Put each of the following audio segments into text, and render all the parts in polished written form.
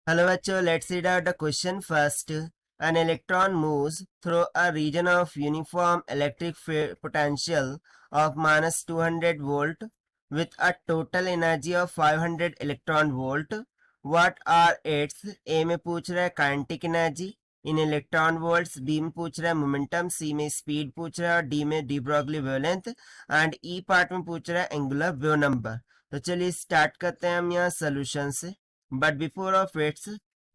Hello bachcho, let's read out the question first. An electron moves through a region of uniform electric potential of minus 200 volt with a total energy of 500 electron volt. What are its? A में पूछ रहा है kinetic energy in electron volts, B में पूछ रहा है momentum, C में speed पूछ रहा है और D में de Broglie wavelength and E part में पूछ रहा है angular wave number. तो चलिए स्टार्ट करते हैं हम यहाँ सोल्यूशन से. But before of it,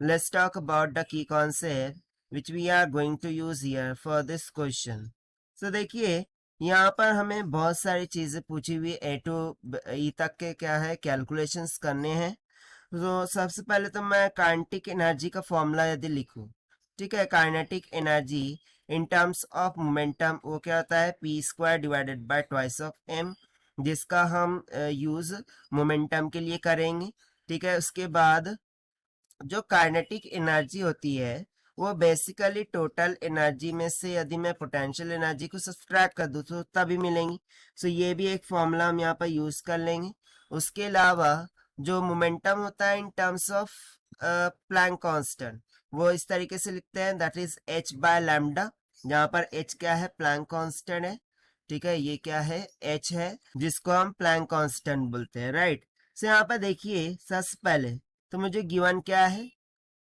let's talk about the key concept which we are going to use here for this question. So देखिए यहाँ पर हमें बहुत सारी चीजें पूछी हुई ए टू ई तक के क्या है कैलकुलेशंस करने हैं. तो सबसे पहले तो मैं काइनेटिक एनर्जी का फॉर्मूला यदि लिखूं, ठीक है, kinetic energy in terms of momentum वो क्या होता है P square divided by twice of M, जिसका हम यूज मोमेंटम के लिए करेंगे. ठीक है, उसके बाद जो काइनेटिक एनर्जी होती है वो बेसिकली टोटल एनर्जी में से यदि मैं पोटेंशियल एनर्जी को सब्सट्रैक्ट कर दूँ तो तभी मिलेंगी. सो ये भी एक फॉर्मूला हम यहाँ पर यूज कर लेंगे. उसके अलावा जो मोमेंटम होता है इन टर्म्स ऑफ प्लैंक कांस्टेंट वो इस तरीके से लिखते हैं, that is h by lambda, जहाँ पर h क्या है प्लैंक कांस्टेंट है. ठीक है, ये क्या है h है जिसको हम प्लैंक कांस्टेंट बोलते हैं, राइट. सो यहाँ पर देखिए सबसे पहले तो मुझे गिवन क्या है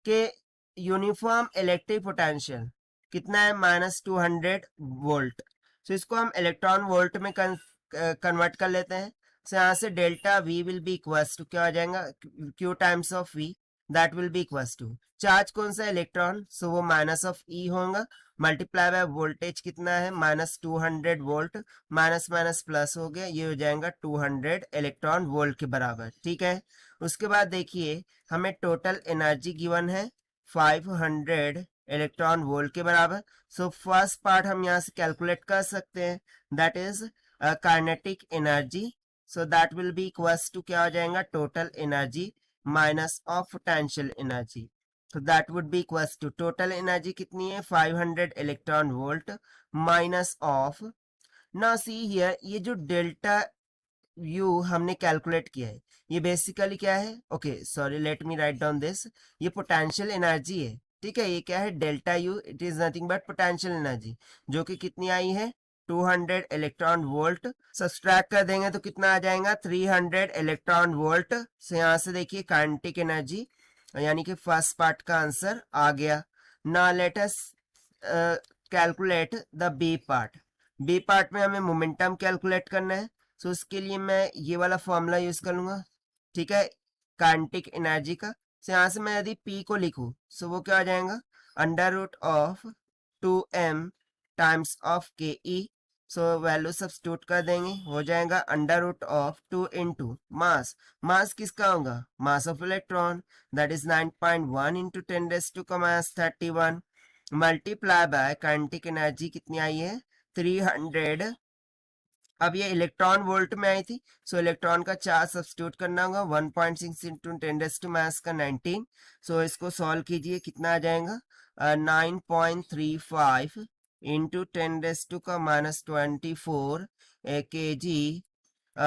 कि यूनिफॉर्म इलेक्ट्रिक पोटेंशियल कितना है -200 वोल्ट. सो इसको हम इलेक्ट्रॉन वोल्ट में कन्वर्ट कर लेते हैं. सो यहाँ से delta V will be equals to क्या हो जाएगा Q times of V, that will be equals to charge कौन सा इलेक्ट्रॉन, सो वो माइनस ऑफ ई होगा मल्टीप्लाई बाय वोल्टेज कितना है -200 वोल्ट, माइनस माइनस प्लस हो गया, ये हो जाएगा 200 इलेक्ट्रॉन वोल्ट के बराबर. ठीक है, उसके बाद देखिए हमें टोटल एनर्जी गिवन है 500 इलेक्ट्रॉन वोल्ट के बराबर. सो फर्स्ट पार्ट हम यहाँ से कैलकुलेट कर सकते हैं, that is kinetic energy. So that will be equals to क्या हो जाएगा total energy minus of potential energy. तो that would be equals to total energy कितनी है 500 electron volt minus of. Now see here ये जो डेल्टा यू हमने calculate किया है ये बेसिकली क्या है, okay sorry let me write down this, ये पोटेंशियल एनर्जी है. ठीक है, ये क्या है delta U, it is nothing but potential energy जो कि कितनी आई है 200 इलेक्ट्रॉन वोल्ट. सब्सट्रैक्ट कर देंगे तो कितना आ जाएगा 300 इलेक्ट्रॉन वोल्ट. से यहाँ से देखिए काइनेटिक एनर्जी यानी कि फर्स्ट पार्ट का आंसर आ गया. ना let us calculate the B part. B part में हमें मोमेंटम कैलकुलेट करना है. सो उसके लिए मैं ये वाला फॉर्मूला यूज कर लूंगा. ठीक है, काइनेटिक एनर्जी का. सो यहाँ से मैं यदि P को लिखूं सो वो क्या हो जाएगा under root of 2m times of K E. So value substitute कर देंगे, हो जाएगा under root of 2 into mass. Mass किसका होगा mass of electron, that is 9.1 into 10⁻31 multiply by kinetic energy कितनी आई है 300. अब ये इलेक्ट्रॉन वोल्ट में आई थी, सो इलेक्ट्रॉन का चार्ज सब्स्टिट्यूट करना होगा 1.6 इंटू 10⁻19. सो इसको सॉल्व कीजिए कितना आ जाएगा 9.35 इंटू 10⁻24 kg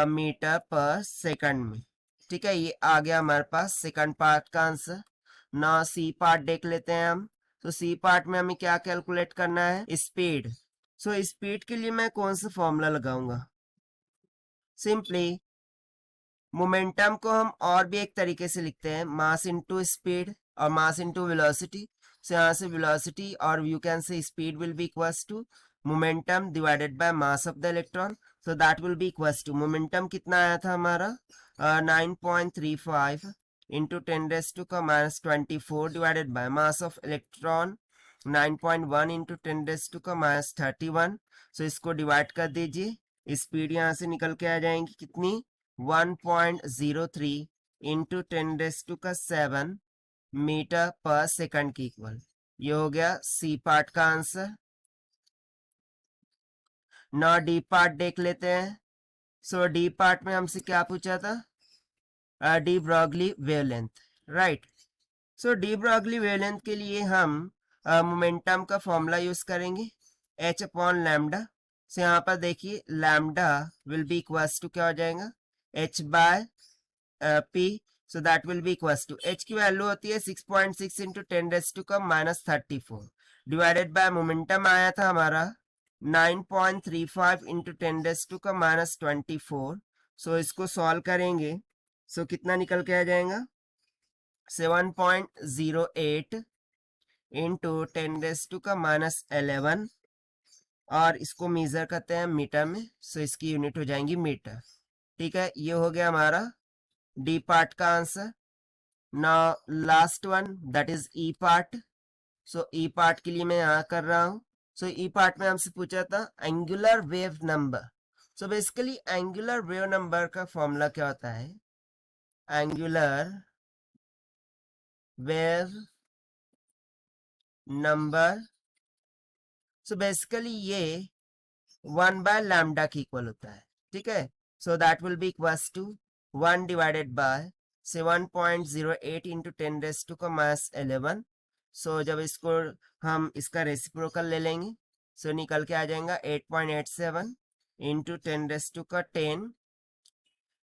मीटर पर सेकंड में. ठीक है, ये आ गया हमारे पास सेकंड पार्ट का आंसर. ना सी पार्ट देख लेते हैं हम. तो सी पार्ट में हमें क्या कैलकुलेट करना है स्पीड. सो स्पीड के लिए मैं कौन सा फॉर्मूला लगाऊंगा, सिंपली मोमेंटम को हम और भी एक तरीके से लिखते हैं मास इनटू स्पीड और मास इनटू वेलोसिटी. सो यहाँ से वेलोसिटी और you can say speed will be equals to momentum divided by mass of the electron. So that will be equals to momentum कितना आया था हमारा 9.35 into 10⁻24 divided by mass of electron 9.1 into 10⁻31. So इसको divide कर दीजिए, speed यहाँ से निकल के आ जाएंगी कितनी 1.03 इंटू 10⁻7 मीटर पर सेकंड की इक्वल. ये हो गया सी पार्ट का आंसर. ना डी पार्ट देख लेते हैं. सो डी पार्ट में हमसे क्या पूछा था de Broglie wavelength, right. So de Broglie wavelength के लिए हम मोमेंटम का फॉर्मूला यूज करेंगे h अपॉन लैम्डा. से यहाँ पर देखिए lambda will be equals to क्या हो जाएगा h by P. So that will be equals to h की वैल्यू होती है 6.6 इंटू 10⁻⁻34 डिवाइडेड बाय मोमेंटम आया था हमारा 9.35 इंटू 10⁻⁻24. सो इसको सॉल्व करेंगे. सो कितना निकल के आ जाएगा 7.08 इंटू 10⁻11 और इसको मेजर करते हैं मीटर में. सो इसकी यूनिट हो जाएंगी मीटर. ठीक है, ये हो गया हमारा डी पार्ट का answer. Now last one that is E part. So E part के लिए मैं यहाँ कर रहा हूँ. सो ई पार्ट में हमसे पूछा था angular wave number. So basically angular wave number का फॉर्मूला क्या होता है? Angular wave number. So basically ये 1/λ की इक्वल होता है. ठीक है, so that will be equals to 1 divided by 7.08 into 10⁻11. So जब इसको हम इसका रेसिप्रोकल ले लेंगे सो निकल के आ जाएगा 8.87 इंटू 10⁻10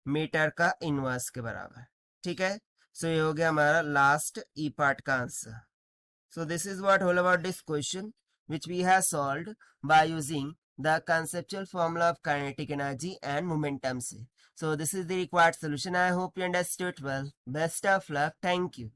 मीटर का इनवर्स के बराबर. ठीक है, सो ये हो गया हमारा लास्ट ई पार्ट का answer. So this is what all about this question which we have solved by using the conceptual formula of kinetic energy and momentum. So this is the required solution. I hope you understood well. Best of luck. Thank you.